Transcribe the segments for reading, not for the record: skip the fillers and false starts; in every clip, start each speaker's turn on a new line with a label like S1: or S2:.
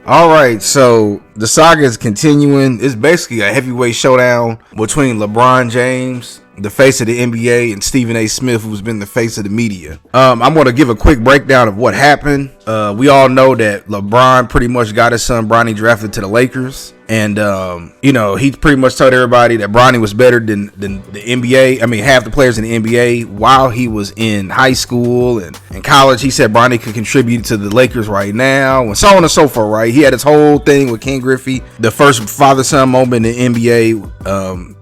S1: All right, so the saga is continuing. It's basically a heavyweight showdown between LeBron James, the face of the NBA, and Stephen A. Smith, who's been the face of the media. I'm going to give a quick breakdown of what happened. We all know that LeBron pretty much got his son Bronny drafted to the Lakers. And, he pretty much told everybody that Bronny was better than the NBA. I mean, half the players in the NBA while he was in high school and in college. He said Bronny could contribute to the Lakers right now and so on and so forth, right? He had his whole thing with Ken Griffey, the first father-son moment in the NBA.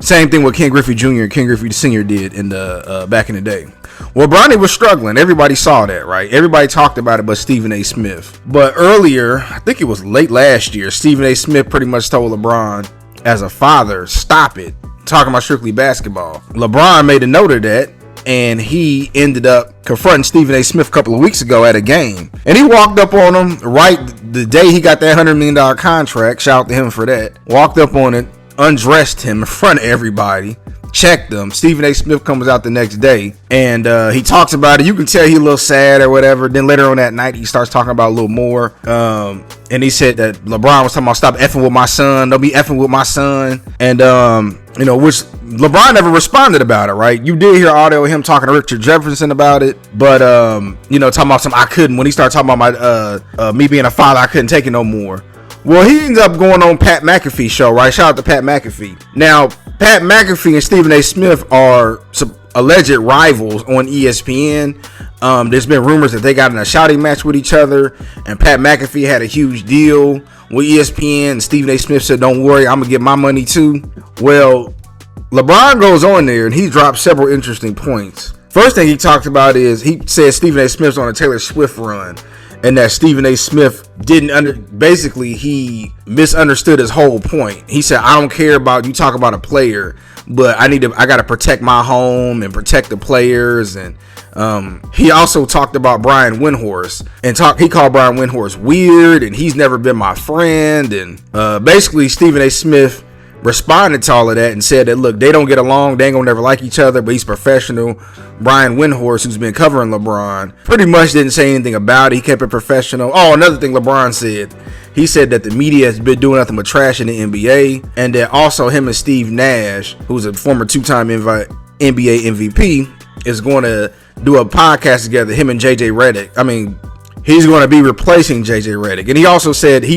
S1: Same thing with Ken Griffey Jr. and Ken Griffey Sr. did in the back in the day. Well, Bronny was struggling. Everybody saw that, right? Everybody talked about it but Stephen A. Smith. But earlier, I think it was late last year, Stephen A. Smith pretty much told LeBron, as a father, stop it. Talking about strictly basketball. LeBron made a note of that, and he ended up confronting Stephen A. Smith a couple of weeks ago at a game. And he walked up on him right the day he got that $100 million contract. Shout out to him for that. Walked up on it, undressed him in front of everybody, checked him. Stephen A. Smith comes out the next day and he talks about it. You can tell he's a little sad or whatever. Then later on that night, he starts talking about a little more. And he said that LeBron was talking about stop effing with my son. Don't be effing with my son. And, which LeBron never responded about it, right? You did hear audio of him talking to Richard Jefferson about it. But, talking about I couldn't. When he started talking about my me being a father, I couldn't take it no more. Well, he ends up going on Pat McAfee's show, right? Shout out to Pat McAfee. Now, Pat McAfee and Stephen A. Smith are alleged rivals on ESPN. There's been rumors that they got in a shouting match with each other, and Pat McAfee had a huge deal with ESPN. And Stephen A. Smith said, don't worry, I'm going to get my money too. Well, LeBron goes on there, and he dropped several interesting points. First thing he talked about is he said Stephen A. Smith's on a Taylor Swift run. And that Stephen A. Smith basically he misunderstood his whole point. He said, I don't care about you talk about a player, but I got to protect my home and protect the players. And he also talked about Brian Windhorst and he called Brian Windhorst weird and he's never been my friend. And basically Stephen A. Smith responded to all of that and said that, look, they don't get along. They ain't gonna never like each other, but he's professional. Brian Windhorst, who's been covering LeBron, pretty much didn't say anything about it. He kept it professional. Oh, another thing LeBron said, he said that the media has been doing nothing but trash in the NBA, and that also him and Steve Nash, who's a former two-time NBA MVP, is going to do a podcast together, him and JJ Redick. I mean, he's going to be replacing JJ Redick. And he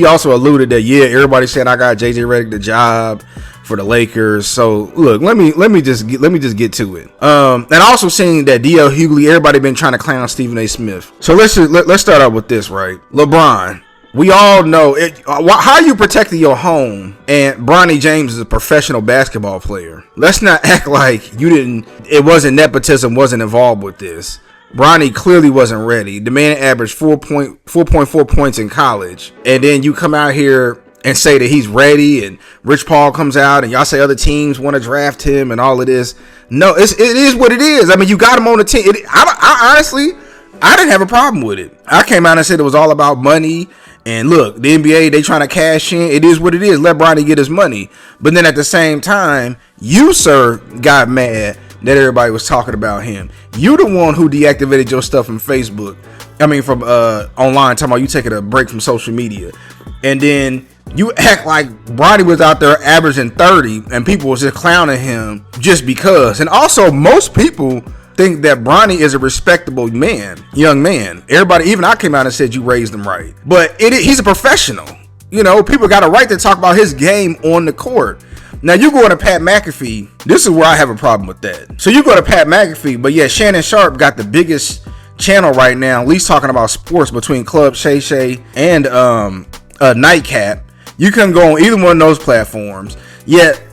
S1: also alluded that, yeah, everybody said I got JJ Redick the job for the Lakers. So look, let me just get to it. And also seeing that DL Hughley, everybody been trying to clown Stephen A. Smith. So let's start out with this, right? LeBron, we all know it. How you protecting your home, and Bronny James is a professional basketball player. Let's not act like it wasn't nepotism, wasn't involved with this. Bronny clearly wasn't ready. The man averaged 4.4 points in college. And then you come out here and say that he's ready, and Rich Paul comes out and y'all say other teams want to draft him and all of this. No, it is what it is. I mean, you got him on the team. I honestly didn't have a problem with it. I came out and said it was all about money. And look, the NBA, they trying to cash in. It is what it is. Let Bronny get his money. But then at the same time, you, sir, got mad that everybody was talking about him. You the one who deactivated your stuff from Facebook. I mean, from online, talking about you taking a break from social media. And then you act like Bronny was out there averaging 30 and people was just clowning him just because. And also, most people think that Bronny is a respectable young man. Everybody, even I came out and said you raised him right. But he's a professional. People got a right to talk about his game on the court. Now, you go to Pat McAfee. This is where I have a problem with that. So you go to Pat McAfee, but yeah, Shannon Sharp got the biggest channel right now, at least talking about sports, between Club Shay Shay and Nightcap. You couldn't go on either one of those platforms. Yet,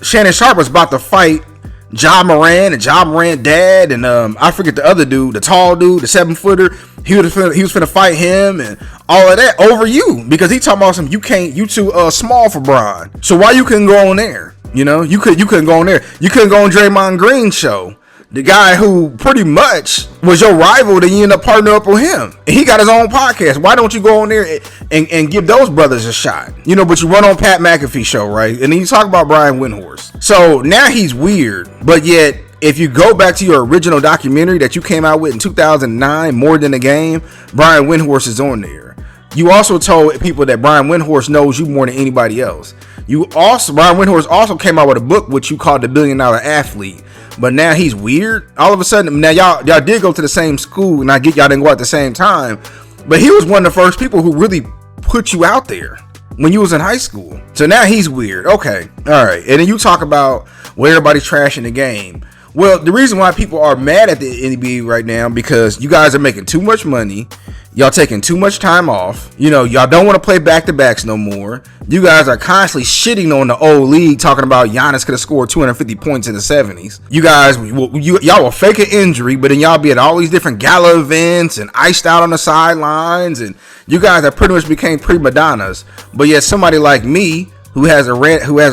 S1: Shannon Sharp was about to fight Ja Morant and Ja Morant dad, and I forget the other dude, the tall dude, the 7-footer. He was finna fight him and all of that over you, because he talking about you too small for Bron. So why you couldn't go on there? You couldn't go on there. You couldn't go on Draymond Green's show. The guy who pretty much was your rival, that you end up partnering up with him. And he got his own podcast. Why don't you go on there and give those brothers a shot? But you run on Pat McAfee show, right? And then you talk about Brian Windhorst. So now he's weird. But yet, if you go back to your original documentary that you came out with in 2009, More Than a Game, Brian Windhorst is on there. You also told people that Brian Windhorst knows you more than anybody else. Brian Windhorst also came out with a book which you called The $1 Billion Athlete. But now he's weird. All of a sudden, now y'all did go to the same school, and I get y'all didn't go at the same time. But he was one of the first people who really put you out there when you was in high school. So now he's weird. Okay, all right. And then you talk about where everybody's trashing the game. Well, the reason why people are mad at the NBA right now because you guys are making too much money. Y'all taking too much time off. You know, y'all don't want to play back-to-backs no more. You guys are constantly shitting on the old league, talking about Giannis could have scored 250 points in the 70s. You guys, y'all will fake an injury, but then y'all be at all these different gala events and iced out on the sidelines, and you guys have pretty much became prima donnas. But yet somebody like me, who has a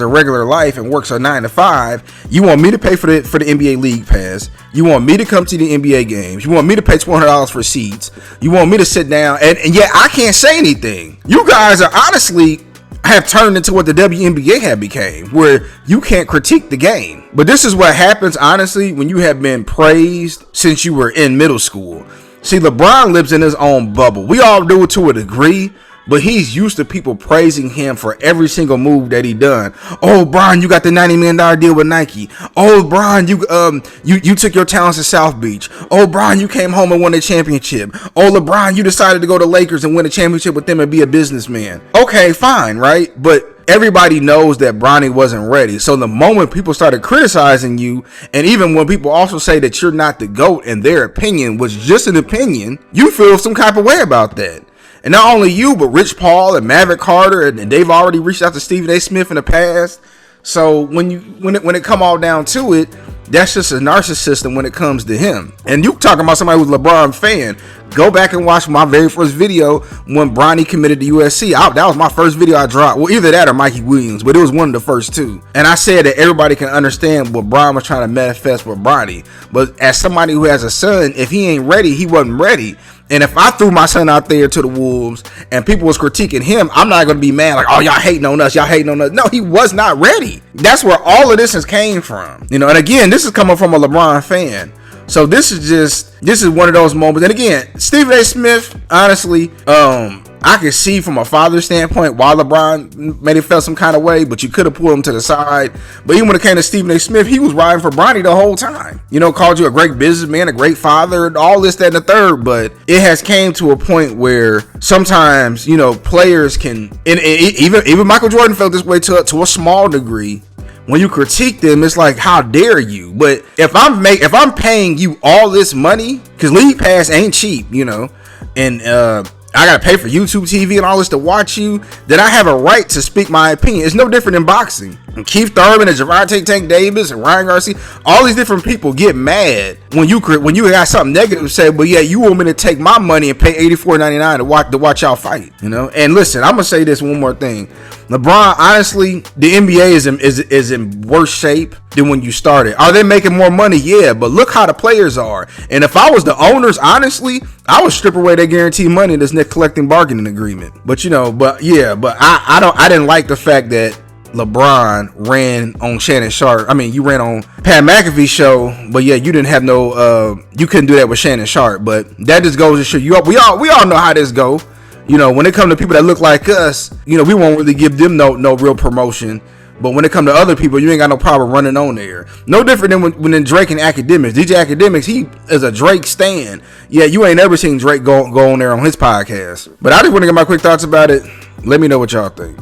S1: regular life and works a 9 to 5, you want me to pay for the NBA League Pass. You want me to come to the NBA games. You want me to pay $200 for seats. You want me to sit down, and yet I can't say anything. You guys are honestly have turned into what the WNBA had became, where you can't critique the game. But this is what happens, honestly, when you have been praised since you were in middle school. See, LeBron lives in his own bubble. We all do it to a degree, but he's used to people praising him for every single move that he done. Oh, Bron, you got the $90 million deal with Nike. Oh, Bron, you took your talents to South Beach. Oh, Bron, you came home and won a championship. Oh, LeBron, you decided to go to Lakers and win a championship with them and be a businessman. Okay, fine, right? But everybody knows that Bronny wasn't ready. So the moment people started criticizing you, and even when people also say that you're not the GOAT and their opinion was just an opinion, you feel some type of way about that. And not only you, but Rich Paul and Maverick Carter, and they've already reached out to Stephen A. Smith in the past. So when it come all down to it, that's just a narcissist when it comes to him. And you talking about somebody who's a LeBron fan. Go back and watch my very first video when Bronny committed to USC. That was my first video I dropped. Well, either that or Mikey Williams, but it was one of the first two. And I said that everybody can understand what Bron was trying to manifest with Bronny. But as somebody who has a son, if he ain't ready, he wasn't ready. And if I threw my son out there to the wolves and people was critiquing him, I'm not going to be mad like, oh, y'all hating on us. Y'all hating on us. No, he was not ready. That's where all of this has came from. You know, and again, this is coming from a LeBron fan. So this is one of those moments. And again, Stephen A. Smith, honestly, I can see from a father's standpoint why LeBron made it feel some kind of way, but you could have pulled him to the side. But even when it came to Stephen A. Smith, he was riding for Bronny the whole time. You know, called you a great businessman, a great father, and all this, that, and the third. But it has came to a point where sometimes, you know, players can, and even Michael Jordan felt this way to a small degree. When you critique them, it's like, how dare you? But if I'm paying you all this money, because League Pass ain't cheap, you know, and I gotta pay for YouTube TV and all this to watch you, then I have a right to speak my opinion. It's no different in boxing. And Keith Thurman and Gervonta Tank Davis and Ryan Garcia, all these different people get mad when you got something negative to say, but yeah, you want me to take my money and pay $84.99 to watch y'all fight, you know? And listen, I'm gonna say this one more thing. LeBron, honestly, the NBA is in worse shape than when you started. Are they making more money? Yeah, but look how the players are. And if I was the owners, honestly, I would strip away their guaranteed money in this net collecting bargaining agreement. But you know, I didn't like the fact that LeBron ran on Shannon Sharp. I mean, you ran on Pat McAfee's show, but yeah, you didn't have you couldn't do that with Shannon Sharp. But that just goes to show you, we all know how this go. You know, when it comes to people that look like us, you know, we won't really give them no real promotion. But when it comes to other people, you ain't got no problem running on there. No different than when Drake and Academics. DJ Academics, he is a Drake stan. Yeah, you ain't ever seen Drake go on there on his podcast. But I just want to get my quick thoughts about it. Let me know what y'all think.